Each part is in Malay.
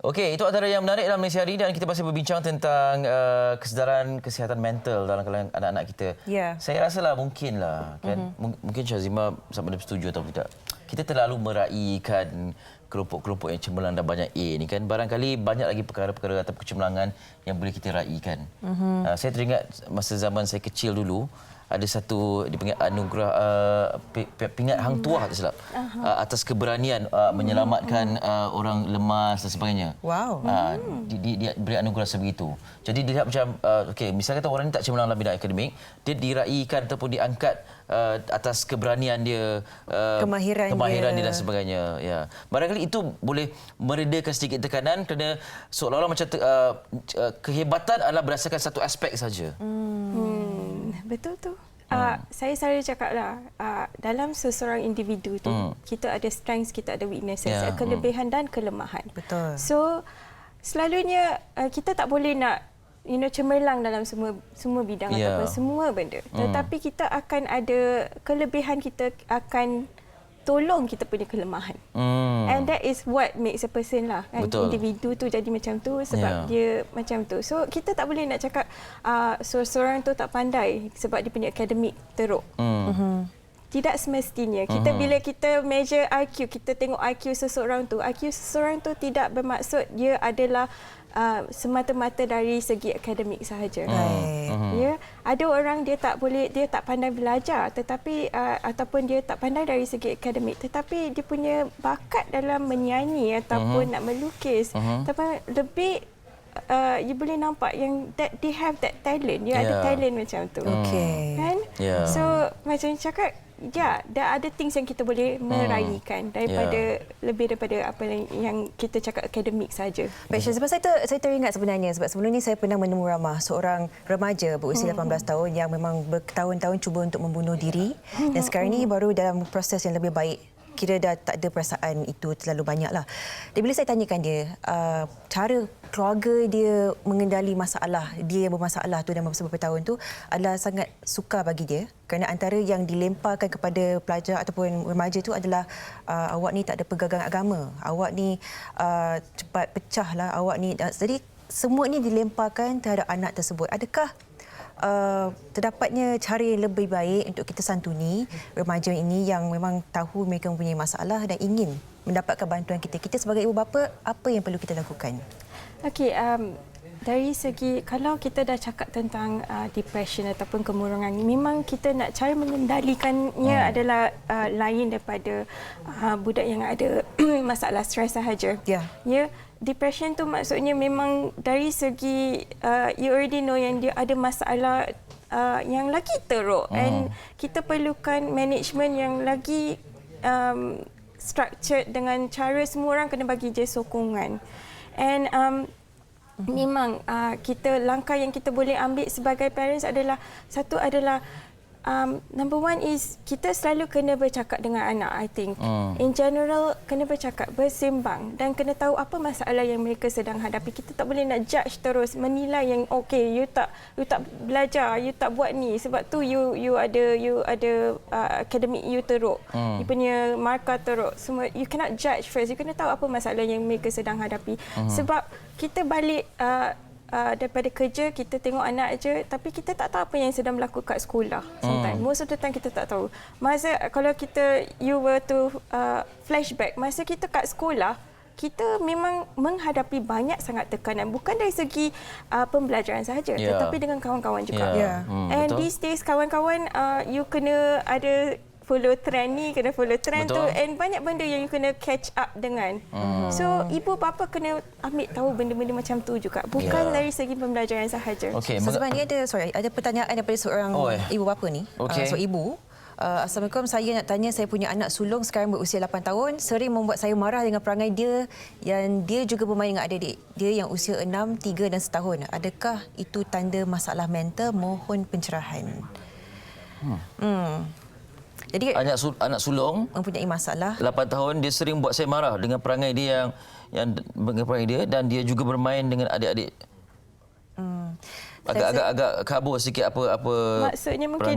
Okey, itu antara yang menarik dalam Malaysia hari ini dan kita masih berbincang tentang kesedaran kesihatan mental dalam kalangan anak-anak kita. Ya. Saya rasalah mungkinlah kan mungkin Syazima sama ada setuju atau tidak. Kita terlalu meraihkan kelompok-kelompok yang cemerlang dan banyak A ni kan. Barangkali banyak lagi perkara-perkara atau kecemerlangan yang boleh kita raikan. Saya teringat masa zaman saya kecil dulu ada satu dipanggil anugerah pingat Hang Tuah tak silap atas keberanian menyelamatkan orang lemas dan sebagainya. Wow. Dia beri anugerah sebegitu. Jadi dilihat macam okey, misalnya kata orang ini tak cemerlang dalam bidang akademik, dia diraikan ataupun diangkat atas keberanian dia, kemahiran dia dan sebagainya. Ya. Barangkali itu boleh meredakan sedikit tekanan kerana seolah-olah macam kehebatan adalah berdasarkan satu aspek saja. Betul tu. Saya selalu cakaplah, dalam seseorang individu tu kita ada strengths, kita ada weaknesses, kelebihan dan kelemahan. Betul. So selalunya kita tak boleh nak cemerlang dalam semua bidang ataupun semua benda. Tetapi kita akan ada kelebihan, kita akan tolong kita punya kelemahan. And that is what makes a person lah. Kan? Individu tu jadi macam tu sebab dia macam tu. So kita tak boleh nak cakap seorang tu tak pandai sebab dia punya akademik teruk. Tidak semestinya. Kita bila kita measure IQ, kita tengok IQ seseorang tu tidak bermaksud dia adalah semata-mata dari segi akademik sahaja. Ya, ada orang dia tak pandai belajar tetapi ataupun dia tak pandai dari segi akademik tetapi dia punya bakat dalam menyanyi ataupun nak melukis tapi lebih you boleh nampak yang they have that talent. Dia ada talent macam tu. Kan? So macam cakap ada things yang kita boleh meraihkan daripada lebih daripada apa yang kita cakap akademik saja. Baik, sebab saya teringat sebenarnya sebab sebelum ni saya pernah menemu ramah seorang remaja berusia 18 tahun yang memang bertahun-tahun cuba untuk membunuh diri dan sekarang ni baru dalam proses yang lebih baik. Kira dah tak ada perasaan itu terlalu banyak lah. Dan bila saya tanyakan dia, cara keluarga dia mengendali masalah, dia bermasalah tu dalam beberapa tahun tu adalah sangat sukar bagi dia. Kerana antara yang dilemparkan kepada pelajar ataupun remaja tu adalah awak ni tak ada pegangan agama, awak ni cepat pecah lah, awak ni... Jadi semua ni dilemparkan terhadap anak tersebut. Adakah terdapatnya cara yang lebih baik untuk kita santuni remaja ini yang memang tahu mereka mempunyai masalah dan ingin mendapatkan bantuan kita? Kita sebagai ibu bapa, apa yang perlu kita lakukan? Okey, dari segi kalau kita dah cakap tentang depression ataupun kemurungan, memang kita nak cara mengendalikannya adalah lain daripada budak yang ada masalah stres sahaja. Ya. Depression tu maksudnya memang dari segi you already know yang dia ada masalah yang lagi teruk and kita perlukan management yang lagi structured dengan cara semua orang kena bagi dia sokongan. And memang langkah yang kita boleh ambil sebagai parents adalah satu adalah number one is kita selalu kena bercakap dengan anak. I think in general kena bercakap, bersembang dan kena tahu apa masalah yang mereka sedang hadapi. Kita tak boleh nak judge terus, menilai yang okey you tak belajar, you tak buat ni sebab tu you ada akademik you teruk, you punya markah teruk. Semua you cannot judge first. You kena tahu apa masalah yang mereka sedang hadapi. Sebab kita balik daripada kerja, kita tengok anak aja tapi kita tak tahu apa yang sedang berlaku kat sekolah. Sometimes most of the time kita tak tahu. Masa kalau you were to flashback masa kita kat sekolah, kita memang menghadapi banyak sangat tekanan, bukan dari segi pembelajaran sahaja tetapi dengan kawan-kawan juga. And these days kawan-kawan you kena ada follow trend ni, kena follow trend tu and banyak benda yang you kena catch up dengan. So ibu bapa kena ambil tahu benda-benda macam tu juga, bukan dari segi pembelajaran sahaja. Sebab ni ada pertanyaan daripada seorang ibu bapa ni. So ibu, Assalamualaikum, saya nak tanya, saya punya anak sulung sekarang berusia 8 tahun, sering membuat saya marah dengan perangai dia yang dia juga bermain dengan adik-adik dia yang usia 6, 3 dan setahun. Adakah itu tanda masalah mental? Mohon pencerahan. Jadi anak sulung mempunyai masalah 8 tahun, dia sering buat saya marah dengan perangai dia yang dengan perangai dia dan dia juga bermain dengan adik-adik. Agak kabur sikit apa Maksudnya mungkin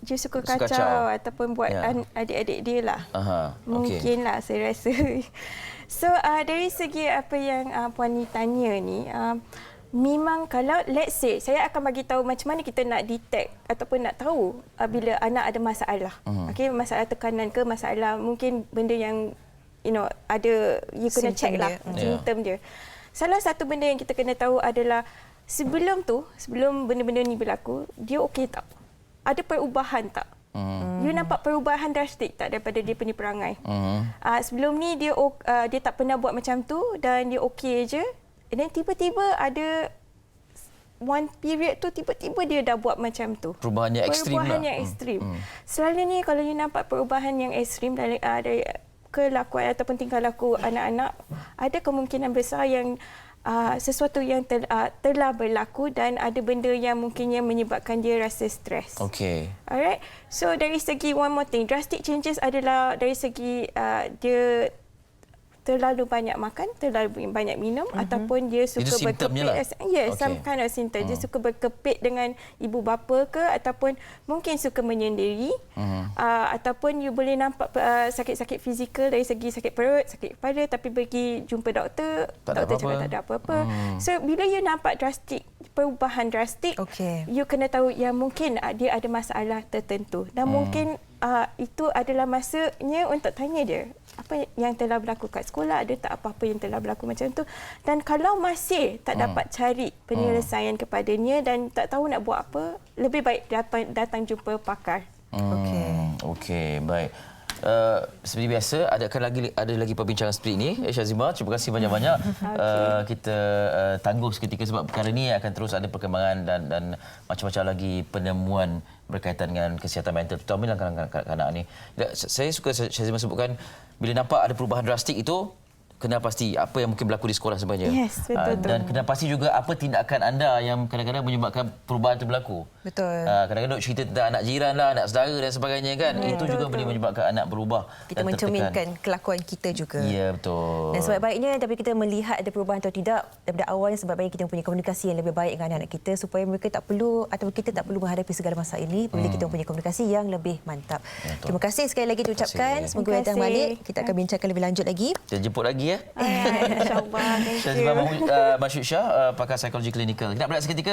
dia suka kacau ataupun buat adik-adik dia lah. Mungkin lah saya rasa. So dari segi apa yang Puan Ni tanya ni, memang kalau let's say saya akan bagi tahu macam mana kita nak detect ataupun nak tahu bila anak ada masalah. Okey, masalah tekanan ke, masalah mungkin benda yang ada you kena check lah simptom dia. Salah satu benda yang kita kena tahu adalah sebelum benda-benda ni berlaku, dia okey tak? Ada perubahan tak? You nampak perubahan drastik tak daripada dia punya perangai? Sebelum ni dia tak pernah buat macam tu dan dia okey je. Dan tiba-tiba ada one period tu tiba-tiba dia dah buat macam tu. Perubahan yang ekstrim lah. Perubahan yang ekstrim. Selalunya kalau you nampak perubahan yang ekstrim dari kelakuan ataupun tingkah laku anak-anak, ada kemungkinan besar yang sesuatu yang telah berlaku dan ada benda yang mungkinnya menyebabkan dia rasa stres. Okey. Alright. So dari segi one more thing, drastic changes adalah dari segi dia terlalu banyak makan, terlalu banyak minum ataupun dia suka berkepit. Some kind of symptom. Dia suka berkepit dengan ibu bapa ke ataupun mungkin suka menyendiri ataupun you boleh nampak sakit-sakit fizikal dari segi sakit perut, sakit kepala tapi pergi jumpa doktor, doktor cakap tak ada apa-apa. So bila you nampak perubahan drastik, you kena tahu yang mungkin dia ada masalah tertentu dan mungkin itu adalah masanya untuk tanya dia apa yang telah berlaku kat sekolah, ada tak apa-apa yang telah berlaku macam tu, dan kalau masih tak dapat cari penyelesaian kepadanya dan tak tahu nak buat apa, lebih baik datang jumpa pakar. Okey, baik. Seperti biasa, ada lagi perbincangan seperti ini. Syazimah, terima kasih banyak-banyak. Kita tangguh seketika sebab perkara ini akan terus ada perkembangan dan macam-macam lagi penemuan berkaitan dengan kesihatan mental, terutama dalam kanak-kanak ni. Saya suka Syazimah sebutkan bila nampak ada perubahan drastik itu, kena pasti apa yang mungkin berlaku di sekolah sebenarnya. Yes, betul. Dan kena pasti juga apa tindakan anda yang kadang-kadang menyebabkan perubahan itu berlaku. Betul. Kadang-kadang duk cerita tentang anak jiran lah, anak saudara dan sebagainya kan. Itu juga boleh menyebabkan anak berubah. Kita mencerminkan kelakuan kita juga. Ya, betul. Dan sebaik-baiknya tapi kita melihat ada perubahan atau tidak daripada awalnya, sebaik-baiknya kita mempunyai komunikasi yang lebih baik dengan anak-anak kita supaya mereka tak perlu atau kita tak perlu menghadapi segala masalah ini bila kita mempunyai komunikasi yang lebih mantap. Betul. Terima kasih sekali lagi diucapkan. Semoga datang balik kita akan bincangkan lebih lanjut lagi. Kita jemput lagi ya. InsyaAllah. Thank you. Syazimah Mahsyud Shah, pakar psikologi klinikal. Kita nak berehat seketika.